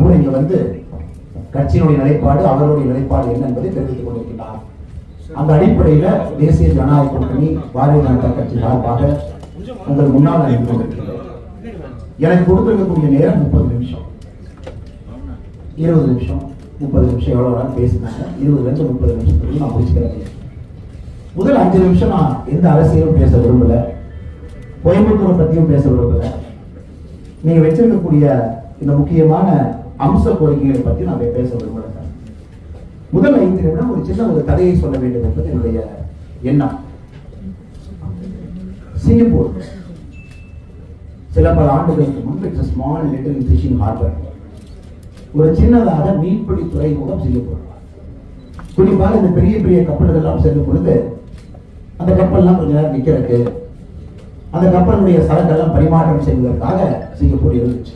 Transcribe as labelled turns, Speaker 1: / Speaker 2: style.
Speaker 1: கூட இங்க வந்து கட்சியினுடைய நிலைப்பாடு, அவருடைய நிலைப்பாடு என்ன என்பதை தெரிவித்துக் கொண்டிருக்கிறார். அந்த அடிப்படையில தேசிய ஜனநாயக கூட்டணி பாரதிய ஜனதா கட்சி சார்பாக உங்கள் முன்னால் நான் கொண்டிருக்கிறேன். எனக்கு கொடுத்திருக்கக்கூடிய நேரம் 30 நிமிஷம், 20 நிமிஷம், 30 நிமிஷம் எவ்வளவு நேரம் பேசினாங்க. 20 30 நிமிஷத்துக்கு நான் முடிச்சுக்கிறேன். முதல் 5 நிமிஷம் நான் எந்த அரசியலும் பேச விரும்பல, கோயம்புத்தூரை பத்தியும் பேச விரும்பல. நீங்க வச்சிருக்கக்கூடிய இந்த முக்கியமான அம்ச கோரிக்கைகளை பற்றி நான் பேச விரும்பல. முதல் 5 நிமிடம் ஒரு சின்ன ஒரு கதையை சொல்ல வேண்டும் என்பது என்னுடைய எண்ணம். சிங்கப்பூர் சில பல ஆண்டுகளுக்கு முன்பு it's small little fishing harbour, ஒரு சின்னதாக மீன்பிடி துறைமுகம் சிங்கப்பூர். குறிப்பாக இந்த பெரிய பெரிய கப்பல்கள் எல்லாம் செல்லும் பொழுது அந்த கப்பல்லாம் கொஞ்ச நேரம் நிற்கிறதுக்கு, அந்த கப்பலுடைய சரக்கெல்லாம் பரிமாற்றம் செய்வதற்காக சிங்கப்பூர் இருந்துச்சு.